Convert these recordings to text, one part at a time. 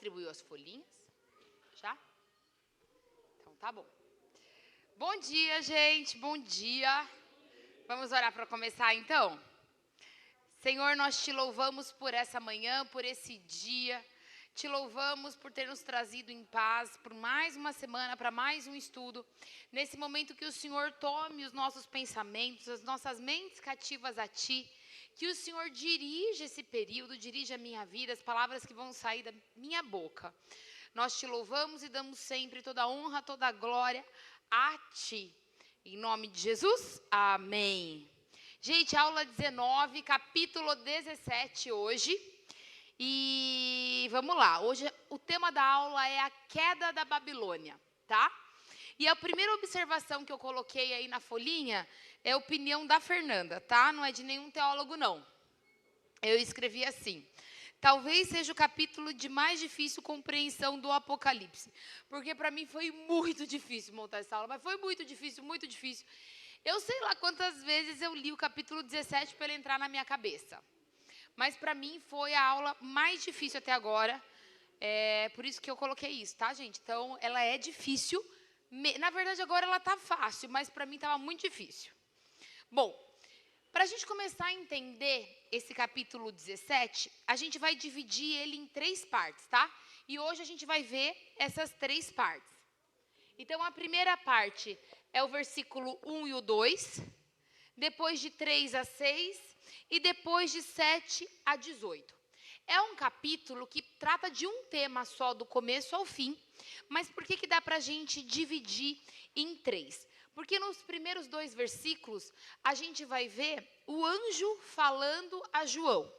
distribuiu as folhinhas? Já? Então tá bom. Bom dia, gente. Bom dia. Vamos orar para começar, então? Senhor, nós te louvamos por essa manhã, por esse dia. Te louvamos por ter nos trazido em paz por mais uma semana, para mais um estudo. Nesse momento que o Senhor tome os nossos pensamentos, as nossas mentes cativas a Ti. Que o Senhor dirija esse período, dirija a minha vida, as palavras que vão sair da minha boca. Nós te louvamos e damos sempre toda a honra, toda a glória a Ti. Em nome de Jesus, amém. Gente, aula 19, capítulo 17 hoje. E vamos lá, hoje o tema da aula é a queda da Babilônia, tá? E a primeira observação que eu coloquei aí na folhinha é a opinião da Fernanda, tá? Não é de nenhum teólogo, não. Eu escrevi assim: talvez seja o capítulo de mais difícil compreensão do Apocalipse. Porque para mim foi muito difícil montar essa aula, mas foi muito difícil, muito difícil. Eu sei lá quantas vezes eu li o capítulo 17 para ele entrar na minha cabeça. Mas para mim foi a aula mais difícil até agora. Por isso que eu coloquei isso, tá, gente? Então, ela é difícil. Na verdade, agora ela tá fácil, mas para mim estava muito difícil. Bom, para a gente começar a entender esse capítulo 17, a gente vai dividir ele em 3 partes, tá? E hoje a gente vai ver essas 3 partes. Então, a primeira parte é o versículo 1 e o 2, depois de 3 a 6 e depois de 7 a 18. É um capítulo que trata de um tema só, do começo ao fim, mas por que dá para a gente dividir em 3? Porque nos primeiros 2 versículos, a gente vai ver o anjo falando a João.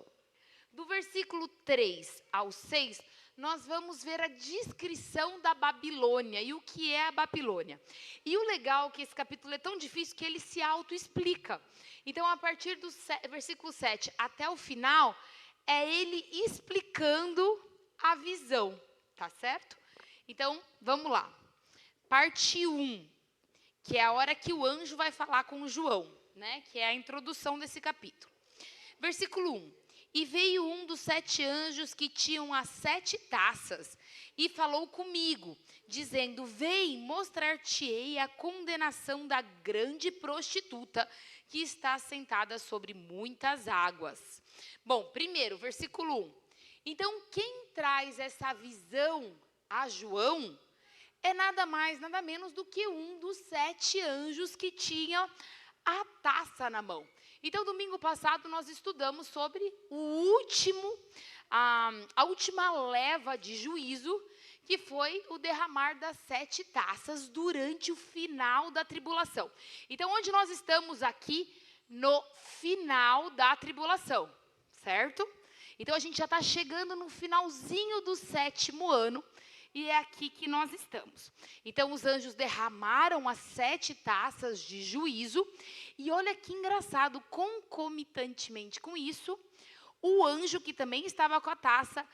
Do versículo 3 ao 6, nós vamos ver a descrição da Babilônia e o que é a Babilônia. E o legal é que esse capítulo é tão difícil que ele se autoexplica. Então, a partir do versículo 7 até o final, é ele explicando a visão, tá certo? Então, vamos lá. Parte 1, que é a hora que o anjo vai falar com o João, né? Que é a introdução desse capítulo. Versículo 1. E veio um dos 7 anjos que tinham as 7 taças, e falou comigo, dizendo: vem, mostrar-te-ei a condenação da grande prostituta, que está sentada sobre muitas águas. Bom, primeiro, versículo 1. Então, quem traz essa visão a João é nada mais, nada menos do que um dos 7 anjos que tinha a taça na mão. Então, domingo passado, nós estudamos sobre a última leva de juízo, que foi o derramar das 7 taças durante o final da tribulação. Então, onde nós estamos aqui? No final da tribulação, certo? Então, a gente já está chegando no finalzinho do 7º ano, e é aqui que nós estamos. Então, os anjos derramaram as 7 taças de juízo. E olha que engraçado, concomitantemente com isso, o anjo que também estava com a taça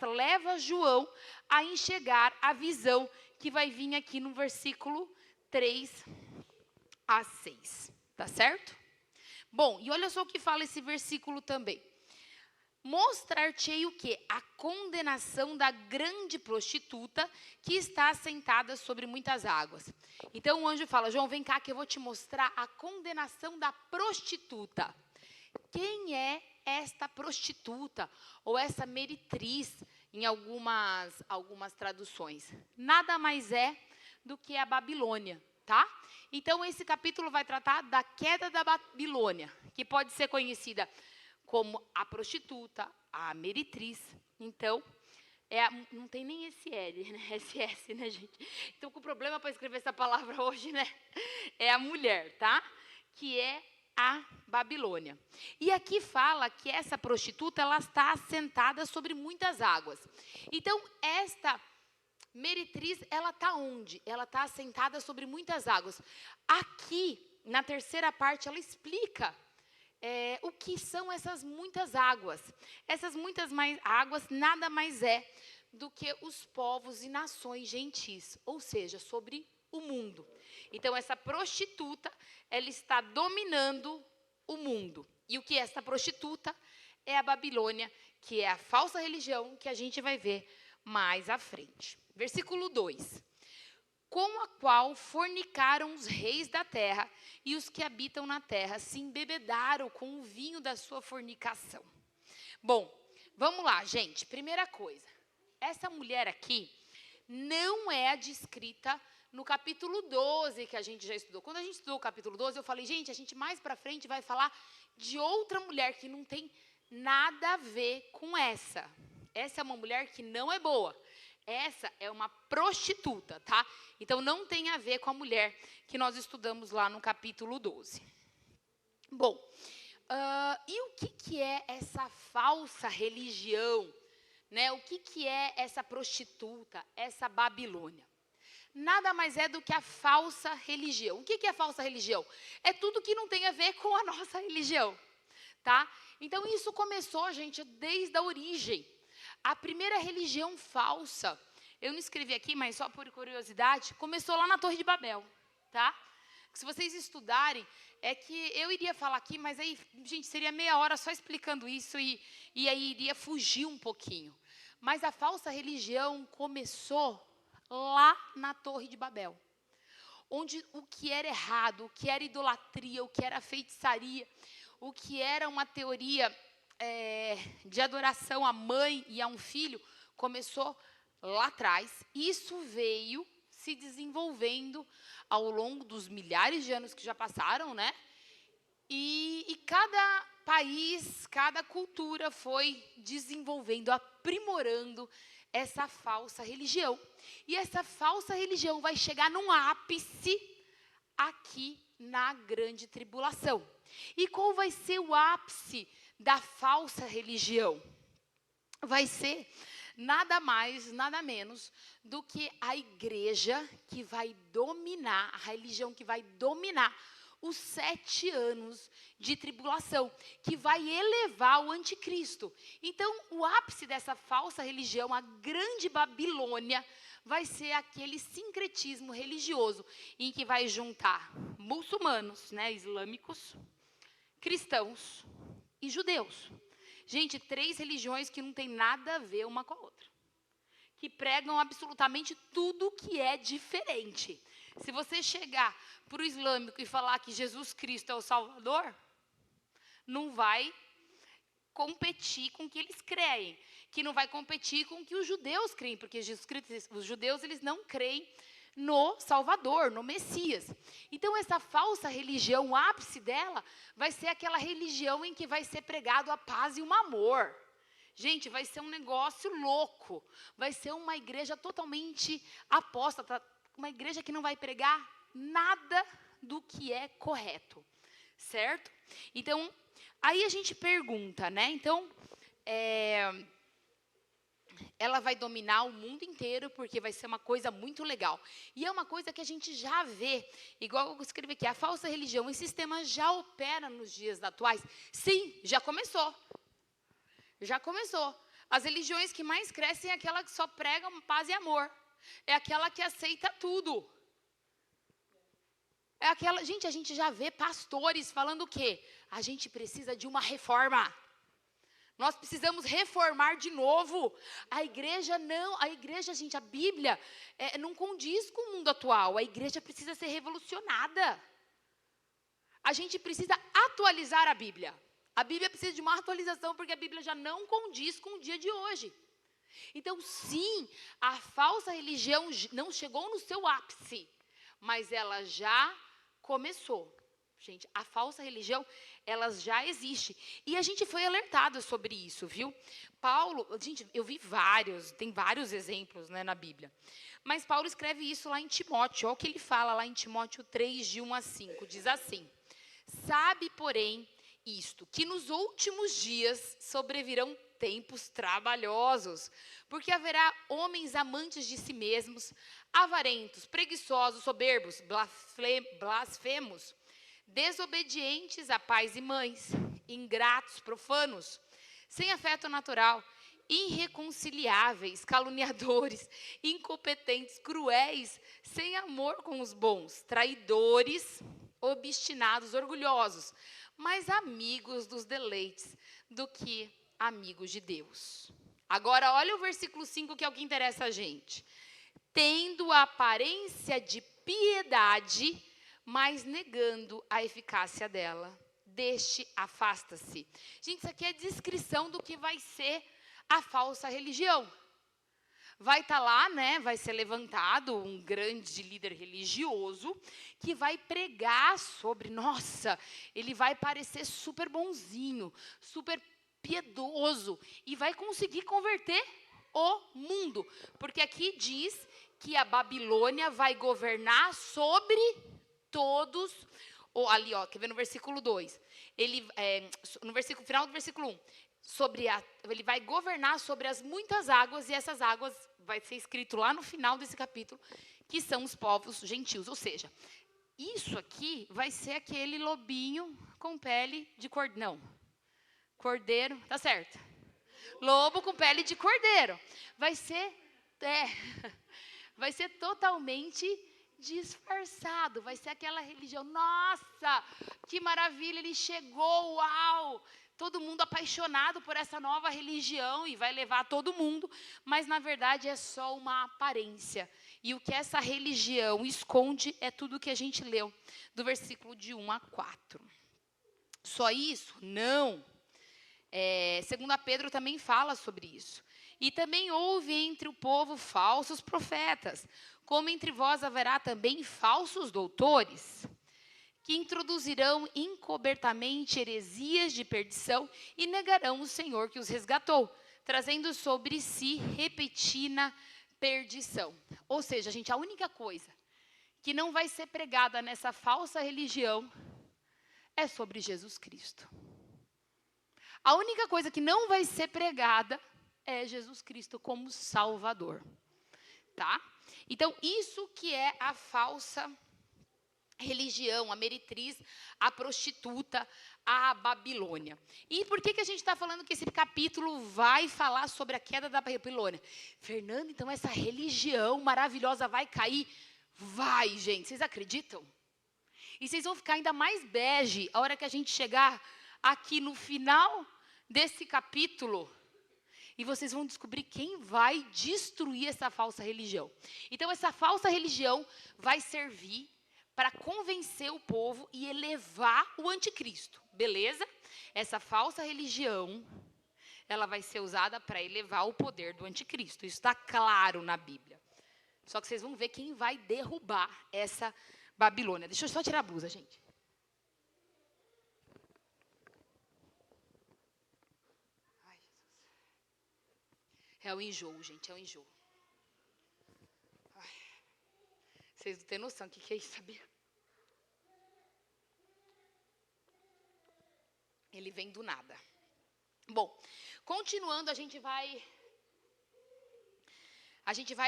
leva João a enxergar a visão que vai vir aqui no versículo 3 a 6. Tá certo? Bom, e olha só o que fala esse versículo também. Mostrar-te-ei o quê? A condenação da grande prostituta que está sentada sobre muitas águas. Então o anjo fala: João, vem cá que eu vou te mostrar a condenação da prostituta. Quem é esta prostituta? Ou essa meretriz, em algumas traduções. Nada mais é do que a Babilônia, tá? Então esse capítulo vai tratar da queda da Babilônia, que pode ser conhecida como a prostituta, a meretriz. Então, não tem nem SL, né? SS, né, gente? Então, com problema para escrever essa palavra hoje, né? É a mulher, tá? Que é a Babilônia. E aqui fala que essa prostituta, ela está assentada sobre muitas águas. Então, esta meretriz, ela está onde? Ela está assentada sobre muitas águas. Aqui, na terceira parte, ela explica o que são essas muitas águas. Essas muitas águas nada mais é do que os povos e nações gentis, ou seja, sobre o mundo. Então, essa prostituta, ela está dominando o mundo. E o que é essa prostituta? É a Babilônia, que é a falsa religião que a gente vai ver mais à frente. Versículo 2. Com a qual fornicaram os reis da terra e os que habitam na terra se embebedaram com o vinho da sua fornicação. Bom, vamos lá, gente. Primeira coisa, essa mulher aqui não é a descrita no capítulo 12 que a gente já estudou. Quando a gente estudou o capítulo 12, eu falei, gente, a gente mais pra frente vai falar de outra mulher que não tem nada a ver com essa. Essa é uma mulher que não é boa. Essa é uma prostituta, tá? Então, não tem a ver com a mulher que nós estudamos lá no capítulo 12. Bom, e o que é essa falsa religião? Né? O que é essa prostituta, essa Babilônia? Nada mais é do que a falsa religião. O que é falsa religião? É tudo que não tem a ver com a nossa religião, tá? Então, isso começou, gente, desde a origem. A primeira religião falsa, eu não escrevi aqui, mas só por curiosidade, começou lá na Torre de Babel, tá? Se vocês estudarem, é que eu iria falar aqui, mas aí, gente, seria meia hora só explicando isso e aí iria fugir um pouquinho. Mas a falsa religião começou lá na Torre de Babel, onde o que era errado, o que era idolatria, o que era feitiçaria, o que era uma teoria de adoração à mãe e a um filho, começou lá atrás. Isso veio se desenvolvendo ao longo dos milhares de anos que já passaram, né? E cada país, cada cultura foi desenvolvendo, aprimorando essa falsa religião. E essa falsa religião vai chegar num ápice aqui na grande tribulação. E qual vai ser o ápice da falsa religião? Vai ser nada mais, nada menos do que a igreja que vai dominar, a religião que vai dominar os 7 anos de tribulação, que vai elevar o anticristo. Então, o ápice dessa falsa religião, a grande Babilônia, vai ser aquele sincretismo religioso em que vai juntar muçulmanos, né, islâmicos, cristãos e judeus. Gente, 3 religiões que não tem nada a ver uma com a outra, que pregam absolutamente tudo que é diferente. Se você chegar para o islâmico e falar que Jesus Cristo é o Salvador, não vai competir com o que eles creem, que não vai competir com o que os judeus creem, porque Jesus Cristo, os judeus, eles não creem no Salvador, no Messias. Então, essa falsa religião, o ápice dela, vai ser aquela religião em que vai ser pregado a paz e o amor. Gente, vai ser um negócio louco, vai ser uma igreja totalmente apóstata, uma igreja que não vai pregar nada do que é correto, certo? Então, aí a gente pergunta, né? Então, ela vai dominar o mundo inteiro, porque vai ser uma coisa muito legal. E é uma coisa que a gente já vê, igual eu escrevi aqui, a falsa religião, esse sistema já opera nos dias atuais? Sim, já começou. Já começou. As religiões que mais crescem é aquela que só pregam paz e amor. É aquela que aceita tudo. É aquela, gente, a gente já vê pastores falando o quê? A gente precisa de uma reforma. Nós precisamos reformar de novo. A igreja não, gente, a Bíblia não condiz com o mundo atual. A igreja precisa ser revolucionada. A gente precisa atualizar a Bíblia. A Bíblia precisa de uma atualização, porque a Bíblia já não condiz com o dia de hoje. Então, sim, a falsa religião não chegou no seu ápice, mas ela já começou. Gente, a falsa religião, ela já existe. E a gente foi alertado sobre isso, viu? Paulo, gente, eu vi tem vários exemplos, né, na Bíblia. Mas Paulo escreve isso lá em Timóteo. Olha o que ele fala lá em Timóteo 3, de 1 a 5. Diz assim: sabe, porém, isto, que nos últimos dias sobrevirão tempos trabalhosos, porque haverá homens amantes de si mesmos, avarentos, preguiçosos, soberbos, blasfemos, desobedientes a pais e mães, ingratos, profanos, sem afeto natural, irreconciliáveis, caluniadores, incompetentes, cruéis, sem amor com os bons, traidores, obstinados, orgulhosos, mais amigos dos deleites do que amigos de Deus. Agora, olha o versículo 5, que é o que interessa a gente. Tendo a aparência de piedade, mas negando a eficácia dela. Deste afasta-se. Gente, isso aqui é a descrição do que vai ser a falsa religião. Vai estar lá, né, vai ser levantado um grande líder religioso que vai pregar sobre, nossa, ele vai parecer super bonzinho, super piedoso e vai conseguir converter o mundo. Porque aqui diz que a Babilônia vai governar sobre todos, ou ali, ó, quer ver no versículo 2, no versículo final do versículo 1, ele vai governar sobre as muitas águas, e essas águas, vai ser escrito lá no final desse capítulo, que são os povos gentios. Ou seja, isso aqui vai ser aquele lobinho com pele de cordeiro. Não, cordeiro, tá certo. Lobo com pele de cordeiro. Vai ser totalmente disfarçado, vai ser aquela religião, nossa, que maravilha, ele chegou, uau, todo mundo apaixonado por essa nova religião e vai levar todo mundo, mas na verdade é só uma aparência. E o que essa religião esconde é tudo que a gente leu, do versículo de 1 a 4. Só isso? Não. 2 Pedro também fala sobre isso. E também houve entre o povo falsos profetas, como entre vós haverá também falsos doutores, que introduzirão encobertamente heresias de perdição e negarão o Senhor que os resgatou, trazendo sobre si repentina perdição. Ou seja, gente, a única coisa que não vai ser pregada nessa falsa religião é sobre Jesus Cristo. A única coisa que não vai ser pregada é Jesus Cristo como Salvador, tá? Então, isso que é a falsa religião, a meretriz, a prostituta, a Babilônia. E por que a gente está falando que esse capítulo vai falar sobre a queda da Babilônia? Fernando, então essa religião maravilhosa vai cair? Vai, gente, vocês acreditam? E vocês vão ficar ainda mais bege a hora que a gente chegar aqui no final desse capítulo. E vocês vão descobrir quem vai destruir essa falsa religião. Então, essa falsa religião vai servir para convencer o povo e elevar o anticristo. Beleza? Essa falsa religião, ela vai ser usada para elevar o poder do anticristo. Isso está claro na Bíblia. Só que vocês vão ver quem vai derrubar essa Babilônia. Deixa eu só tirar a blusa, gente. É o enjoo, gente, é o enjoo. Ai, vocês não têm noção do que é isso, sabia? Ele vem do nada. Bom, continuando, a gente vai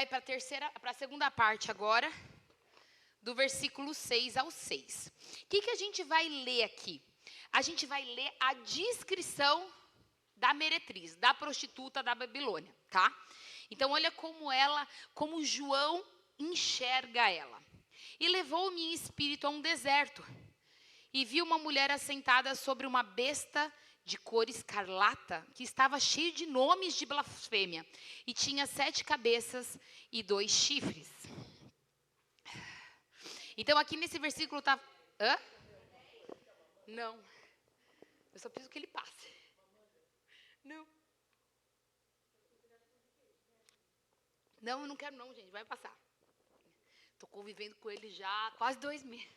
para a segunda parte agora, do versículo 6 ao 6. O que a gente vai ler aqui? A gente vai ler a descrição da meretriz, da prostituta da Babilônia, tá? Então, olha como João enxerga ela. E levou-me em espírito a um deserto, e vi uma mulher assentada sobre uma besta de cor escarlata, que estava cheia de nomes de blasfêmia, e tinha 7 cabeças e 2 chifres. Então, aqui nesse versículo está... Hã? Não. Eu só preciso que ele passe. Não. Não, eu não quero não, gente. Vai passar. Estou convivendo com ele já há quase 2 meses.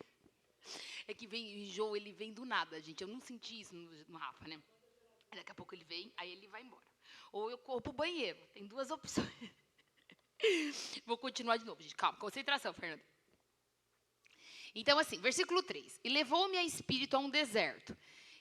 É que vem, o enjoo, ele vem do nada, gente. Eu não senti isso no Rafa, né? Daqui a pouco ele vem, aí ele vai embora. Ou eu corro pro banheiro. Tem 2 opções. Vou continuar de novo, gente. Calma, concentração, Fernanda. Então, assim, versículo 3. E levou-me a espírito a um deserto,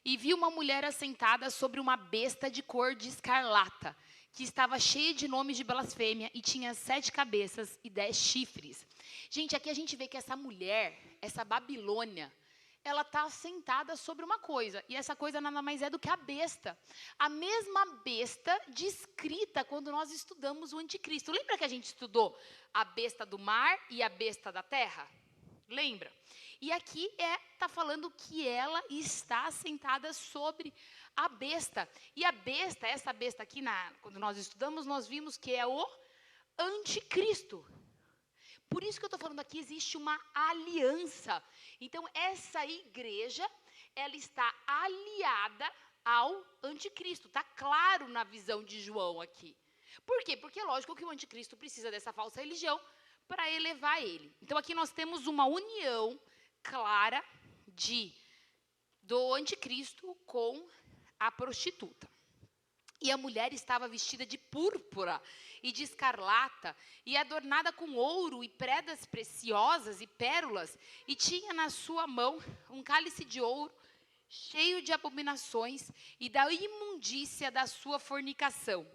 e vi uma mulher assentada sobre uma besta de cor de escarlata, que estava cheia de nomes de blasfêmia, e tinha 7 cabeças e 10 chifres. Gente, aqui a gente vê que essa mulher, essa Babilônia, ela está sentada sobre uma coisa, e essa coisa nada mais é do que a besta. A mesma besta descrita quando nós estudamos o anticristo. Lembra que a gente estudou a besta do mar e a besta da terra? Lembra? E aqui está falando que ela está sentada sobre a besta. E a besta, essa besta aqui, quando nós estudamos, nós vimos que é o anticristo. Por isso que eu estou falando aqui, existe uma aliança. Então, essa igreja, ela está aliada ao anticristo. Está claro na visão de João aqui. Por quê? Porque é lógico que o anticristo precisa dessa falsa religião para elevar ele. Então, aqui nós temos uma união clara do anticristo com a prostituta. E a mulher estava vestida de púrpura e de escarlata, e adornada com ouro e predas preciosas e pérolas, e tinha na sua mão um cálice de ouro, cheio de abominações e da imundícia da sua fornicação.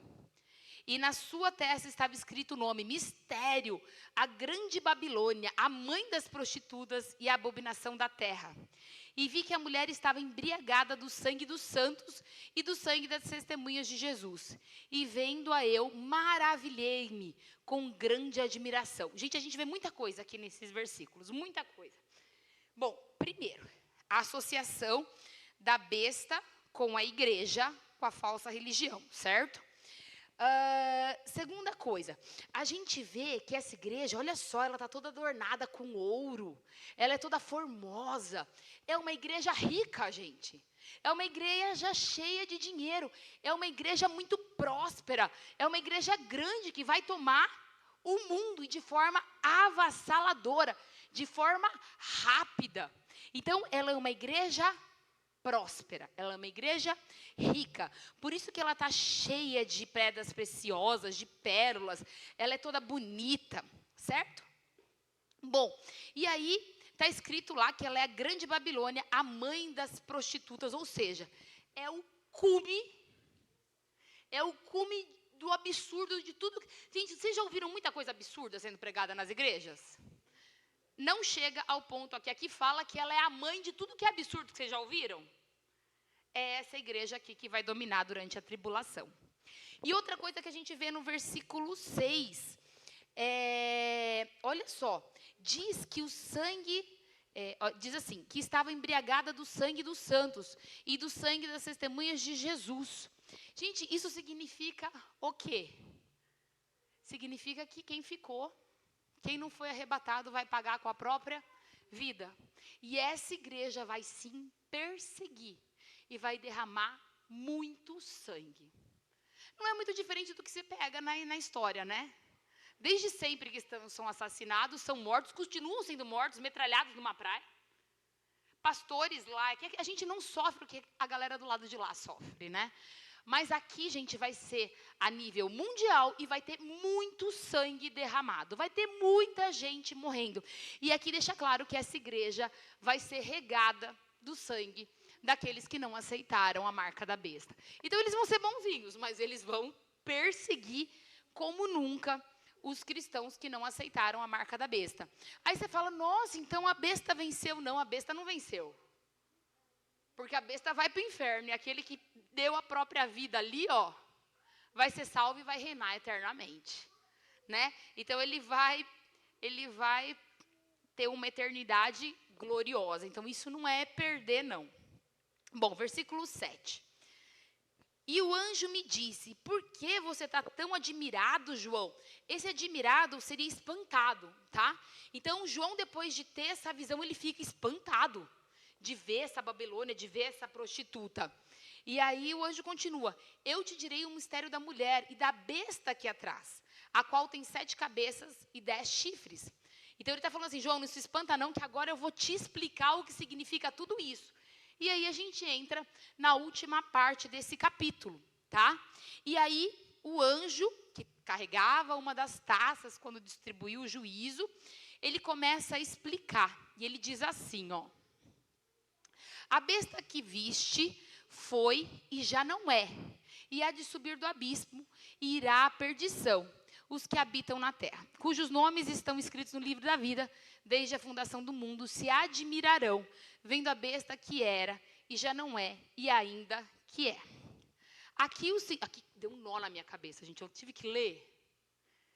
E na sua testa estava escrito o nome: Mistério, a grande Babilônia, a mãe das prostitutas e a abominação da terra. E vi que a mulher estava embriagada do sangue dos santos e do sangue das testemunhas de Jesus. E vendo-a eu, maravilhei-me com grande admiração. Gente, a gente vê muita coisa aqui nesses versículos, muita coisa. Bom, primeiro, a associação da besta com a igreja, com a falsa religião, certo? Segunda coisa, a gente vê que essa igreja, olha só, ela está toda adornada com ouro, ela é toda formosa, é uma igreja rica, gente, é uma igreja cheia de dinheiro, é uma igreja muito próspera, é uma igreja grande que vai tomar o mundo e de forma avassaladora, de forma rápida. Então, ela é uma igreja próspera, ela é uma igreja rica, por isso que ela está cheia de pedras preciosas, de pérolas, ela é toda bonita, certo? Bom, e aí está escrito lá que ela é a grande Babilônia, a mãe das prostitutas, ou seja, é o cume do absurdo de tudo. Gente, vocês já ouviram muita coisa absurda sendo pregada nas igrejas? Não chega ao ponto aqui fala que ela é a mãe de tudo que é absurdo que vocês já ouviram. É essa igreja aqui que vai dominar durante a tribulação. E outra coisa que a gente vê no versículo 6, olha só, diz que o sangue, diz assim, que estava embriagada do sangue dos santos e do sangue das testemunhas de Jesus. Gente, isso significa o quê? Significa que quem não foi arrebatado vai pagar com a própria vida. E essa igreja vai sim perseguir e vai derramar muito sangue. Não é muito diferente do que se pega na história, né? Desde sempre que são assassinados, são mortos, continuam sendo mortos, metralhados numa praia. Pastores lá, que a gente não sofre o que a galera do lado de lá sofre, né? Mas aqui, gente, vai ser a nível mundial e vai ter muito sangue derramado. Vai ter muita gente morrendo. E aqui deixa claro que essa igreja vai ser regada do sangue daqueles que não aceitaram a marca da besta. Então, eles vão ser bonzinhos, mas eles vão perseguir como nunca os cristãos que não aceitaram a marca da besta. Aí você fala, nossa, então a besta venceu. Não, a besta não venceu. Porque a besta vai para o inferno, e aquele que deu a própria vida ali, vai ser salvo e vai reinar eternamente, né? Então ele vai ter uma eternidade gloriosa. Então isso não é perder, não. Bom, versículo 7. E o anjo me disse, por que você está tão admirado, João? Esse admirado seria espantado, tá? Então João, depois de ter essa visão, ele fica espantado de ver essa Babilônia, de ver essa prostituta. E aí o anjo continua, eu te direi o mistério da mulher e da besta aqui atrás, a qual tem 7 cabeças e 10 chifres. Então ele está falando assim, João, não se espanta não, que agora eu vou te explicar o que significa tudo isso. E aí a gente entra na última parte desse capítulo, tá? E aí o anjo, que carregava uma das taças quando distribuiu o juízo, ele começa a explicar. E ele diz assim, a besta que viste foi e já não é, e há de subir do abismo e irá à perdição, os que habitam na terra, cujos nomes estão escritos no livro da vida, desde a fundação do mundo, se admirarão, vendo a besta que era e já não é, e ainda que é. Aqui deu um nó na minha cabeça, gente, eu tive que ler.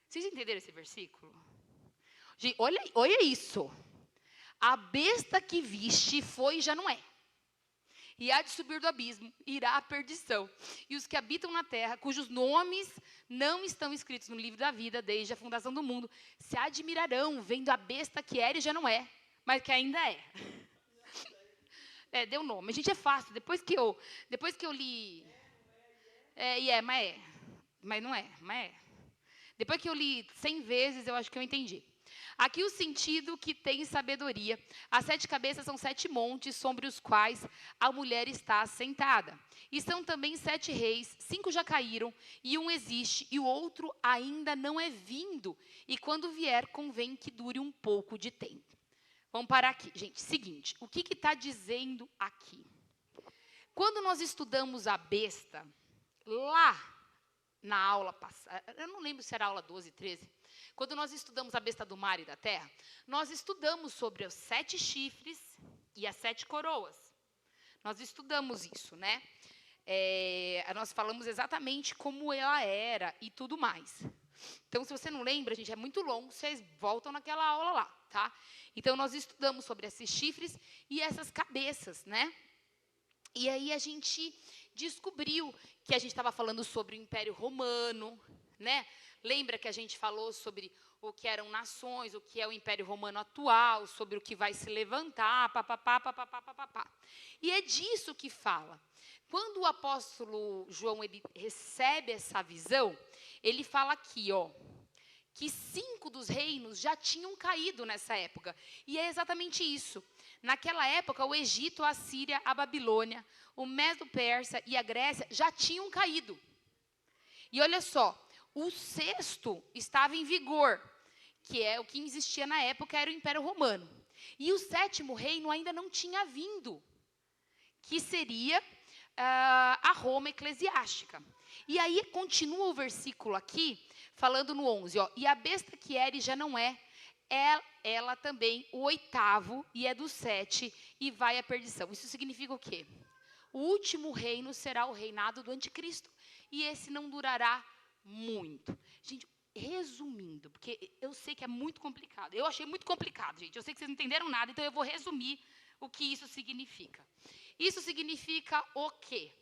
Vocês entenderam esse versículo? Gente, olha isso. A besta que viste foi e já não é. E há de subir do abismo, irá à perdição. E os que habitam na terra, cujos nomes não estão escritos no livro da vida desde a fundação do mundo, se admirarão vendo a besta que era e já não é, mas que ainda é. Deu nome. Gente, é fácil. Depois que eu li... Mas não é, mas é. Depois que eu li 100 vezes, eu acho que eu entendi. Aqui o sentido que tem sabedoria. As 7 cabeças são 7 montes sobre os quais a mulher está assentada. E são também 7 reis, 5 já caíram, e um existe, e o outro ainda não é vindo. E quando vier, convém que dure um pouco de tempo. Vamos parar aqui. Gente, seguinte, o que está dizendo aqui? Quando nós estudamos a besta, lá na aula passada, eu não lembro se era aula 12, 13, quando nós estudamos a besta do mar e da terra, nós estudamos sobre os 7 chifres e as 7 coroas. Nós estudamos isso, né? Nós falamos exatamente como ela era e tudo mais. Então, se você não lembra, gente, é muito longo, vocês voltam naquela aula lá, tá? Então, nós estudamos sobre esses chifres e essas cabeças, né? E aí a gente descobriu que a gente estava falando sobre o Império Romano, né? Lembra que a gente falou sobre o que eram nações, o que é o Império Romano atual, sobre o que vai se levantar, papapá. E é disso que fala. Quando o apóstolo João ele recebe essa visão, ele fala aqui, ó, que 5 dos reinos já tinham caído nessa época. E é exatamente isso. Naquela época, o Egito, a Síria, a Babilônia, o Medo-Persa e a Grécia já tinham caído. E olha só, o 6º estava em vigor, que é o que existia na época, era o Império Romano. E o 7º reino ainda não tinha vindo, que seria a Roma eclesiástica. E aí continua o versículo aqui, falando no 11, ó, e a besta que era e já não é, ela também, o 8º, e é do 7, e vai à perdição. Isso significa o quê? O último reino será o reinado do anticristo, e esse não durará muito. Gente, resumindo, porque eu sei que é muito complicado. Eu achei muito complicado, gente. Eu sei que vocês não entenderam nada, então eu vou resumir o que isso significa. Isso significa o quê?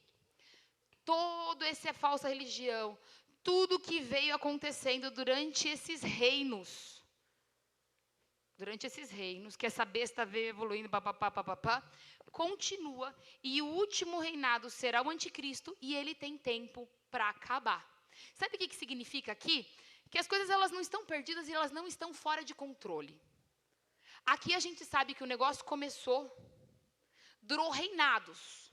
Toda essa falsa religião, tudo que veio acontecendo durante esses reinos, que essa besta veio evoluindo, continua, e o último reinado será o anticristo, e ele tem tempo para acabar. Sabe o que significa aqui? Que as coisas elas não estão perdidas e elas não estão fora de controle. Aqui a gente sabe que o negócio começou, durou reinados,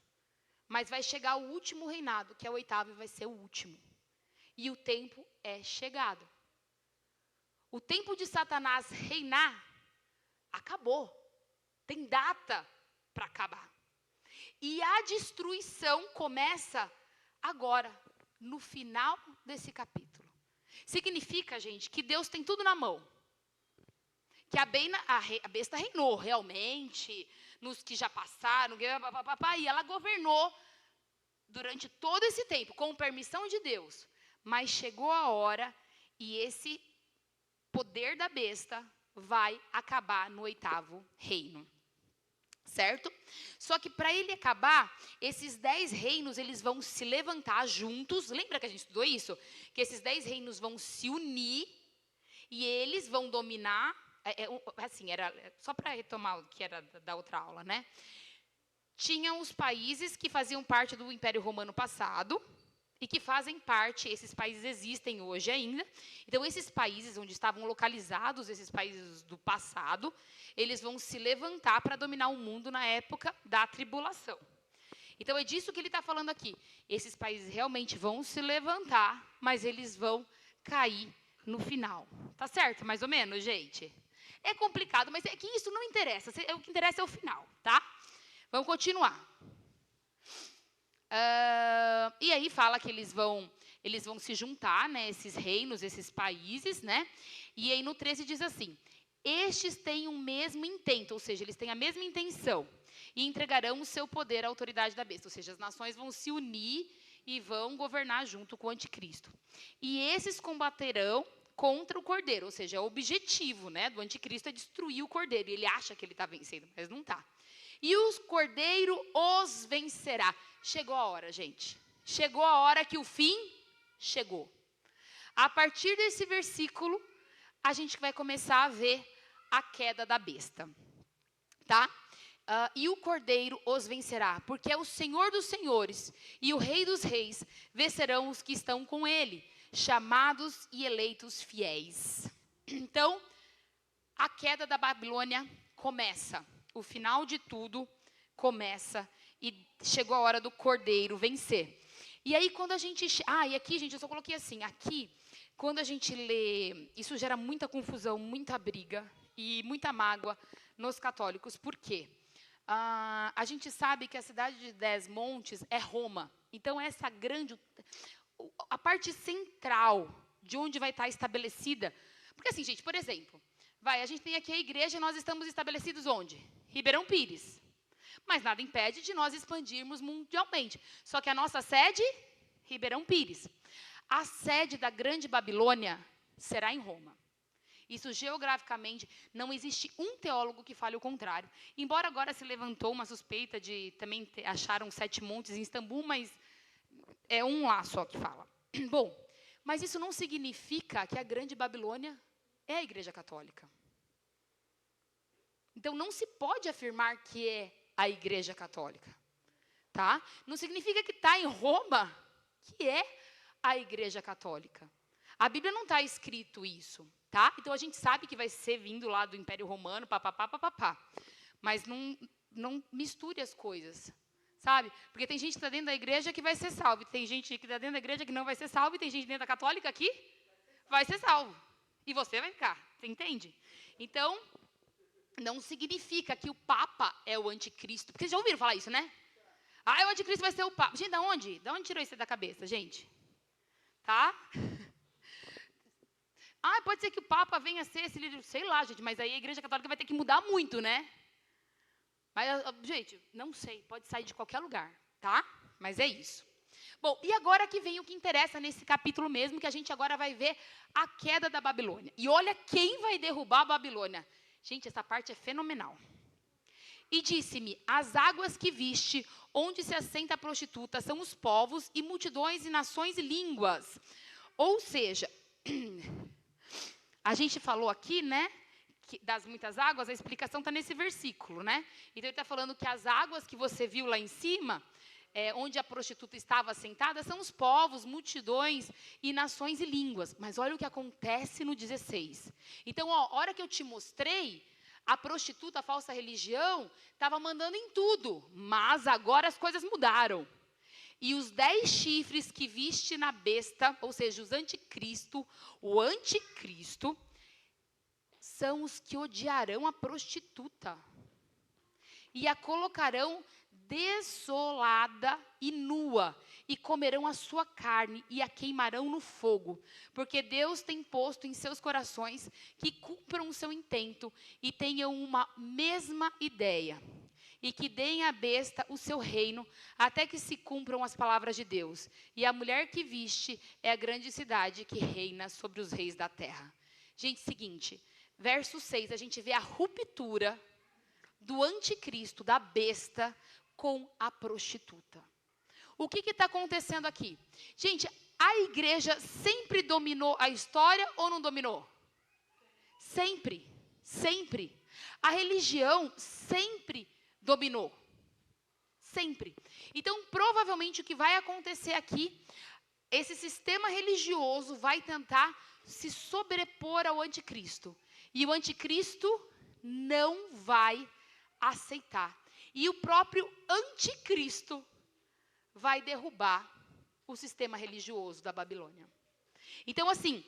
mas vai chegar o último reinado, que é o 8º, e vai ser o último. E o tempo é chegado. O tempo de Satanás reinar acabou. Tem data para acabar. E a destruição começa agora, no final desse capítulo. Significa, gente, que Deus tem tudo na mão. Que a besta reinou realmente, nos que já passaram, e ela governou durante todo esse tempo, com permissão de Deus. Mas chegou a hora e esse poder da besta vai acabar no 8º reino. Certo? Só que para ele acabar, esses 10 reinos, eles vão se levantar juntos. Lembra que a gente estudou isso? Que esses 10 reinos vão se unir e eles vão dominar. Assim, era só para retomar o que era da outra aula, né? Tinham os países que faziam parte do Império Romano passado e que fazem parte, esses países existem hoje ainda. Então, esses países onde estavam localizados, esses países do passado, eles vão se levantar para dominar o mundo na época da tribulação. Então, é disso que ele está falando aqui. Esses países realmente vão se levantar, mas eles vão cair no final. Tá certo, mais ou menos, gente? É complicado, mas é que isso não interessa. O que interessa é o final, tá? Vamos continuar. E aí fala que eles vão se juntar, né, esses reinos, esses países, né? E aí no 13 diz assim: estes têm o mesmo intento, ou seja, eles têm a mesma intenção, e entregarão o seu poder à autoridade da besta, ou seja, as nações vão se unir e vão governar junto com o anticristo. E esses combaterão contra o cordeiro, ou seja, o objetivo, né, do anticristo é destruir o cordeiro, e ele acha que ele está vencendo, mas não está. E o cordeiro os vencerá. Chegou a hora, gente. Chegou a hora que o fim chegou. A partir desse versículo, a gente vai começar a ver a queda da besta, tá? E o cordeiro os vencerá, porque é o Senhor dos senhores e o Rei dos reis vencerão os que estão com ele, chamados e eleitos fiéis. Então, a queda da Babilônia começa, o final de tudo começa e chegou a hora do cordeiro vencer. E aí quando a gente... e aqui, gente, eu só coloquei assim, aqui, quando a gente lê, isso gera muita confusão, muita briga e muita mágoa nos católicos. Por quê? A gente sabe que a cidade de 10 montes é Roma. Então, essa grande... a parte central de onde vai estar estabelecida... Porque assim, gente, por exemplo, a gente tem aqui a igreja e nós estamos estabelecidos onde? Ribeirão Pires. Mas nada impede de nós expandirmos mundialmente. Só que a nossa sede, Ribeirão Pires. A sede da Grande Babilônia será em Roma. Isso geograficamente, não existe um teólogo que fale o contrário. Embora agora se levantou uma suspeita de também acharam 7 montes em Istambul, mas é um lá só que fala. Bom, mas isso não significa que a Grande Babilônia é a Igreja Católica. Então, não se pode afirmar que é a Igreja Católica, tá? Não significa que está em Roma, que é a Igreja Católica. A Bíblia não está escrito isso, tá? Então, a gente sabe que vai ser vindo lá do Império Romano, papapá. Mas não misture as coisas, sabe? Porque tem gente que está dentro da igreja que vai ser salvo, tem gente que está dentro da igreja que não vai ser salvo, e tem gente dentro da católica que vai ser salvo. E você vai ficar, você entende? Então, não significa que o Papa é o anticristo. Porque vocês já ouviram falar isso, né? O anticristo vai ser o Papa. Gente, da onde? Da onde tirou isso da cabeça, gente? Tá? Pode ser que o Papa venha a ser esse líder, sei lá, gente, mas aí a Igreja Católica vai ter que mudar muito, né? Mas, gente, não sei, pode sair de qualquer lugar, tá? Mas é isso. Bom, e agora que vem o que interessa nesse capítulo mesmo, que a gente agora vai ver a queda da Babilônia. E olha quem vai derrubar a Babilônia. Gente, essa parte é fenomenal. E disse-me, as águas que viste, onde se assenta a prostituta, são os povos e multidões e nações e línguas. Ou seja, a gente falou aqui, né, das muitas águas, a explicação está nesse versículo, né? Então, ele está falando que as águas que você viu lá em cima, onde a prostituta estava assentada, são os povos, multidões e nações e línguas. Mas olha o que acontece no 16. Então, a hora que eu te mostrei, a prostituta, a falsa religião, estava mandando em tudo. Mas agora as coisas mudaram. E os 10 chifres que viste na besta, ou seja, os anticristo, o anticristo, são os que odiarão a prostituta. E a colocarão desolada e nua, e comerão a sua carne, e a queimarão no fogo. Porque Deus tem posto em seus corações que cumpram o seu intento, e tenham uma mesma ideia. E que deem à besta o seu reino, até que se cumpram as palavras de Deus. E a mulher que viste é a grande cidade que reina sobre os reis da terra. Gente, seguinte, verso 6, a gente vê a ruptura do anticristo, da besta, com a prostituta. O que está acontecendo aqui? Gente, a igreja sempre dominou a história ou não dominou? Sempre, sempre. A religião sempre dominou. Sempre. Então, provavelmente, o que vai acontecer aqui, esse sistema religioso vai tentar se sobrepor ao anticristo. E o anticristo não vai aceitar. E o próprio anticristo vai derrubar o sistema religioso da Babilônia. Então, assim,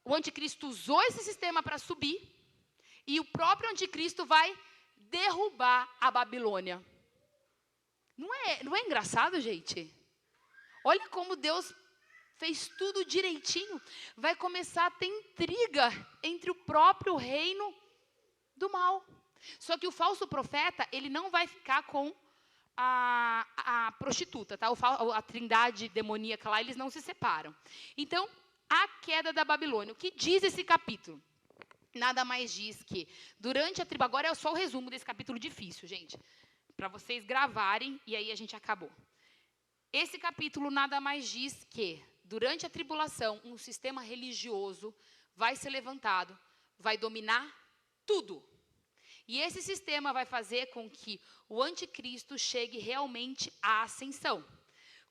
o anticristo usou esse sistema para subir, e o próprio anticristo vai derrubar a Babilônia. Não é engraçado, gente? Olha como Deus fez tudo direitinho. Vai começar a ter intriga entre o próprio reino do mal. Só que o falso profeta, ele não vai ficar com a prostituta, tá? A trindade demoníaca lá, eles não se separam. Então, a queda da Babilônia. O que diz esse capítulo? Nada mais diz que durante a tribo... Agora é só o resumo desse capítulo difícil, gente. Para vocês gravarem, e aí a gente acabou. Esse capítulo nada mais diz que, durante a tribulação, um sistema religioso vai ser levantado, vai dominar tudo. E esse sistema vai fazer com que o anticristo chegue realmente à ascensão.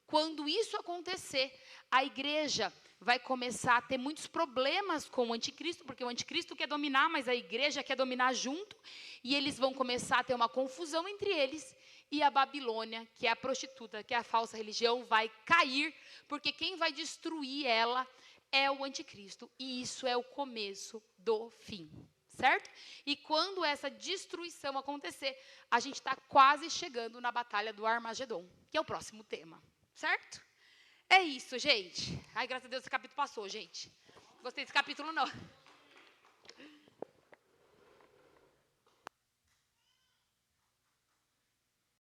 Quando isso acontecer, a igreja vai começar a ter muitos problemas com o anticristo, porque o anticristo quer dominar, mas a igreja quer dominar junto, e eles vão começar a ter uma confusão entre eles, e a Babilônia, que é a prostituta, que é a falsa religião, vai cair, porque quem vai destruir ela é o anticristo, e isso é o começo do fim, certo? E quando essa destruição acontecer, a gente está quase chegando na batalha do Armagedon, que é o próximo tema, certo? É isso, gente. Ai, graças a Deus, esse capítulo passou, gente. Gostei desse capítulo, não.